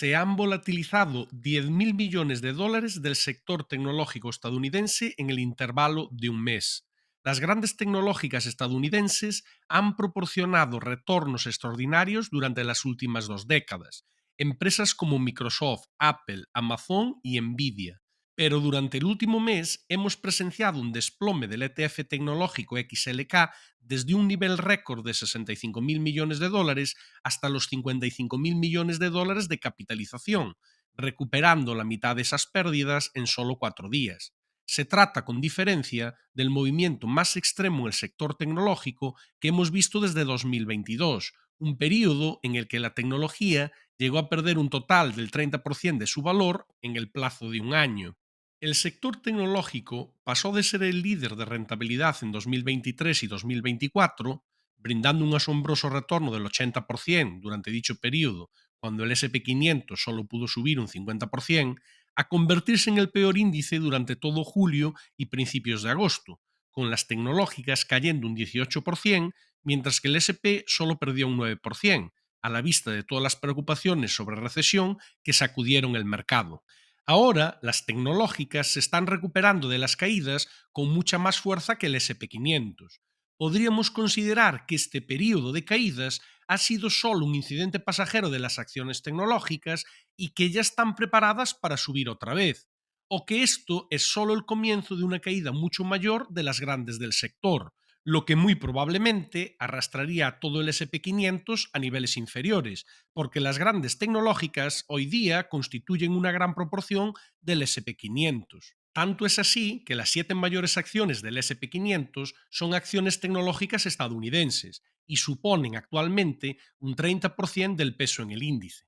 Se han volatilizado 10.000 millones de dólares del sector tecnológico estadounidense en el intervalo de un mes. Las grandes tecnológicas estadounidenses han proporcionado retornos extraordinarios durante las últimas 2 décadas. Empresas como Microsoft, Apple, Amazon y Nvidia. Pero durante el último mes hemos presenciado un desplome del ETF tecnológico XLK desde un nivel récord de 65.000 millones de dólares hasta los 55.000 millones de dólares de capitalización, recuperando la mitad de esas pérdidas en solo 4 días. Se trata, con diferencia, del movimiento más extremo en el sector tecnológico que hemos visto desde 2022, un periodo en el que la tecnología llegó a perder un total del 30% de su valor en el plazo de un año. El sector tecnológico pasó de ser el líder de rentabilidad en 2023 y 2024, brindando un asombroso retorno del 80% durante dicho periodo, cuando el SP500 solo pudo subir un 50%, a convertirse en el peor índice durante todo julio y principios de agosto, con las tecnológicas cayendo un 18%, mientras que el SP solo perdió un 9%, a la vista de todas las preocupaciones sobre recesión que sacudieron el mercado. Ahora, las tecnológicas se están recuperando de las caídas con mucha más fuerza que el SP500. Podríamos considerar que este periodo de caídas ha sido solo un incidente pasajero de las acciones tecnológicas y que ya están preparadas para subir otra vez, o que esto es solo el comienzo de una caída mucho mayor de las grandes del sector, lo que muy probablemente arrastraría a todo el SP500 a niveles inferiores, porque las grandes tecnológicas hoy día constituyen una gran proporción del SP500. Tanto es así que las 7 mayores acciones del SP500 son acciones tecnológicas estadounidenses y suponen actualmente un 30% del peso en el índice.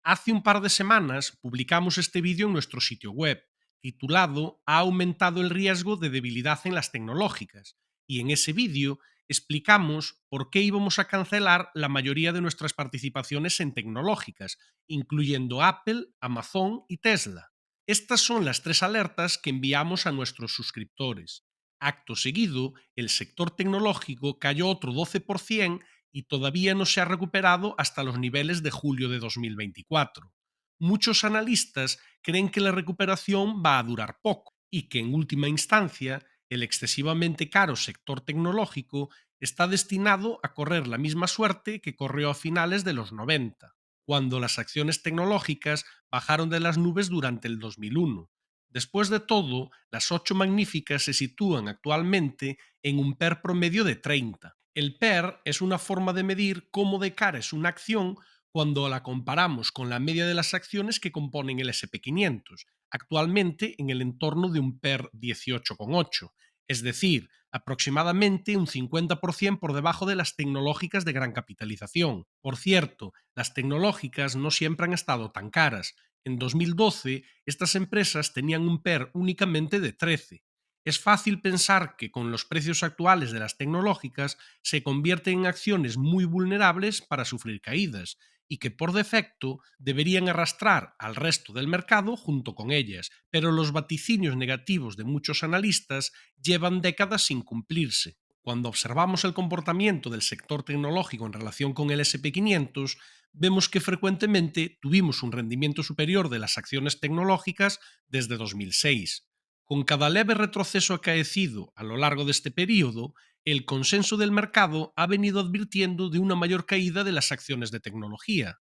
Hace un par de semanas publicamos este vídeo en nuestro sitio web, titulado "Ha aumentado el riesgo de debilidad en las tecnológicas", y en ese vídeo explicamos por qué íbamos a cancelar la mayoría de nuestras participaciones en tecnológicas, incluyendo Apple, Amazon y Tesla. Estas son las 3 alertas que enviamos a nuestros suscriptores. Acto seguido, el sector tecnológico cayó otro 12% y todavía no se ha recuperado hasta los niveles de julio de 2024. Muchos analistas creen que la recuperación va a durar poco y que, en última instancia, el excesivamente caro sector tecnológico está destinado a correr la misma suerte que corrió a finales de los 90, cuando las acciones tecnológicas bajaron de las nubes durante el 2001. Después de todo, las 8 magníficas se sitúan actualmente en un PER promedio de 30. El PER es una forma de medir cómo de cara es una acción cuando la comparamos con la media de las acciones que componen el SP500, actualmente en el entorno de un PER 18,8, es decir, aproximadamente un 50% por debajo de las tecnológicas de gran capitalización. Por cierto, las tecnológicas no siempre han estado tan caras. En 2012, estas empresas tenían un PER únicamente de 13. Es fácil pensar que con los precios actuales de las tecnológicas se convierten en acciones muy vulnerables para sufrir caídas y que por defecto deberían arrastrar al resto del mercado junto con ellas, pero los vaticinios negativos de muchos analistas llevan décadas sin cumplirse. Cuando observamos el comportamiento del sector tecnológico en relación con el SP500, vemos que frecuentemente tuvimos un rendimiento superior de las acciones tecnológicas desde 2006. Con cada leve retroceso acaecido a lo largo de este periodo, el consenso del mercado ha venido advirtiendo de una mayor caída de las acciones de tecnología.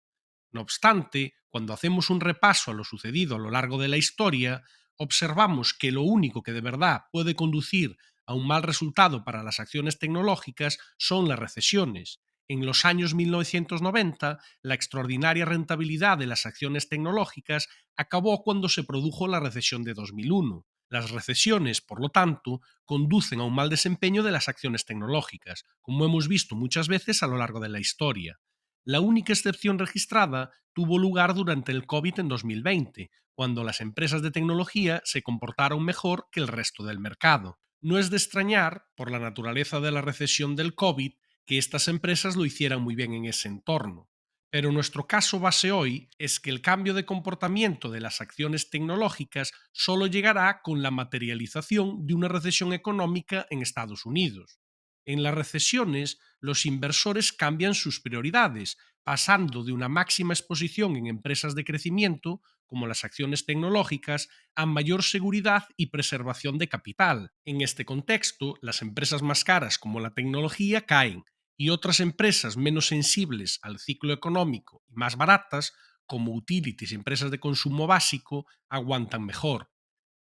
No obstante, cuando hacemos un repaso a lo sucedido a lo largo de la historia, observamos que lo único que de verdad puede conducir a un mal resultado para las acciones tecnológicas son las recesiones. En los años 1990, la extraordinaria rentabilidad de las acciones tecnológicas acabó cuando se produjo la recesión de 2001. Las recesiones, por lo tanto, conducen a un mal desempeño de las acciones tecnológicas, como hemos visto muchas veces a lo largo de la historia. La única excepción registrada tuvo lugar durante el COVID en 2020, cuando las empresas de tecnología se comportaron mejor que el resto del mercado. No es de extrañar, por la naturaleza de la recesión del COVID, que estas empresas lo hicieran muy bien en ese entorno. Pero nuestro caso base hoy es que el cambio de comportamiento de las acciones tecnológicas solo llegará con la materialización de una recesión económica en Estados Unidos. En las recesiones, los inversores cambian sus prioridades, pasando de una máxima exposición en empresas de crecimiento, como las acciones tecnológicas, a mayor seguridad y preservación de capital. En este contexto, las empresas más caras como la tecnología caen y otras empresas menos sensibles al ciclo económico y más baratas, como utilities y empresas de consumo básico, aguantan mejor.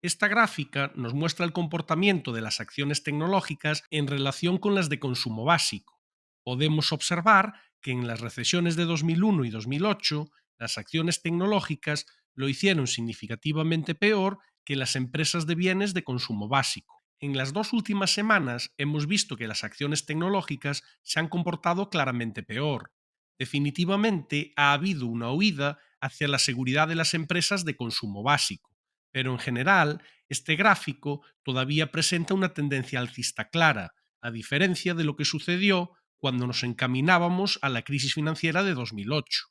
Esta gráfica nos muestra el comportamiento de las acciones tecnológicas en relación con las de consumo básico. Podemos observar que en las recesiones de 2001 y 2008, las acciones tecnológicas lo hicieron significativamente peor que las empresas de bienes de consumo básico. En las dos últimas semanas hemos visto que las acciones tecnológicas se han comportado claramente peor. Definitivamente ha habido una huida hacia la seguridad de las empresas de consumo básico, pero en general este gráfico todavía presenta una tendencia alcista clara, a diferencia de lo que sucedió cuando nos encaminábamos a la crisis financiera de 2008.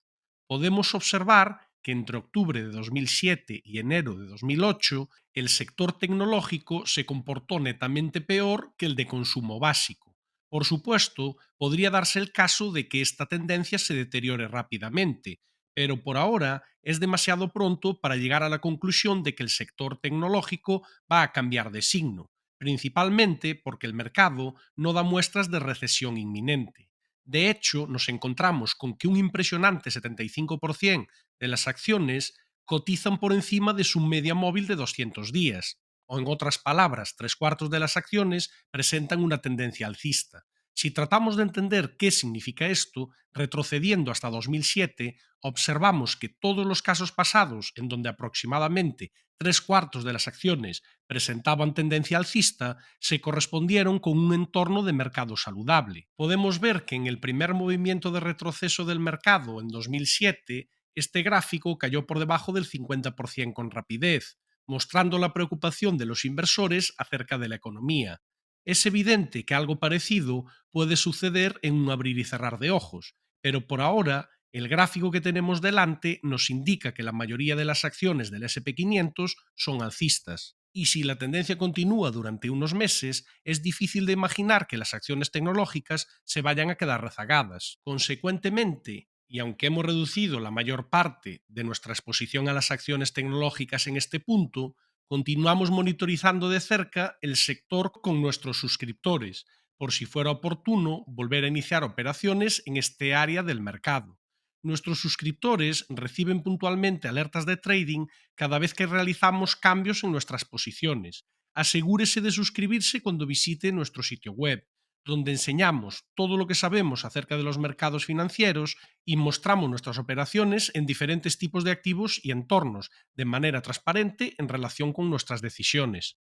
Podemos observar que entre octubre de 2007 y enero de 2008 el sector tecnológico se comportó netamente peor que el de consumo básico. Por supuesto, podría darse el caso de que esta tendencia se deteriore rápidamente, pero por ahora es demasiado pronto para llegar a la conclusión de que el sector tecnológico va a cambiar de signo, principalmente porque el mercado no da muestras de recesión inminente. De hecho, nos encontramos con que un impresionante 75% de las acciones cotizan por encima de su media móvil de 200 días, o en otras palabras, tres cuartos de las acciones presentan una tendencia alcista. Si tratamos de entender qué significa esto, retrocediendo hasta 2007, observamos que todos los casos pasados en donde aproximadamente tres cuartos de las acciones presentaban tendencia alcista se correspondieron con un entorno de mercado saludable. Podemos ver que en el primer movimiento de retroceso del mercado en 2007, este gráfico cayó por debajo del 50% con rapidez, mostrando la preocupación de los inversores acerca de la economía. Es evidente que algo parecido puede suceder en un abrir y cerrar de ojos, pero por ahora el gráfico que tenemos delante nos indica que la mayoría de las acciones del SP500 son alcistas. Y si la tendencia continúa durante unos meses, es difícil de imaginar que las acciones tecnológicas se vayan a quedar rezagadas. Consecuentemente, y aunque hemos reducido la mayor parte de nuestra exposición a las acciones tecnológicas en este punto, continuamos monitorizando de cerca el sector con nuestros suscriptores, por si fuera oportuno volver a iniciar operaciones en este área del mercado. Nuestros suscriptores reciben puntualmente alertas de trading cada vez que realizamos cambios en nuestras posiciones. Asegúrese de suscribirse cuando visite nuestro sitio web, donde enseñamos todo lo que sabemos acerca de los mercados financieros y mostramos nuestras operaciones en diferentes tipos de activos y entornos, de manera transparente en relación con nuestras decisiones.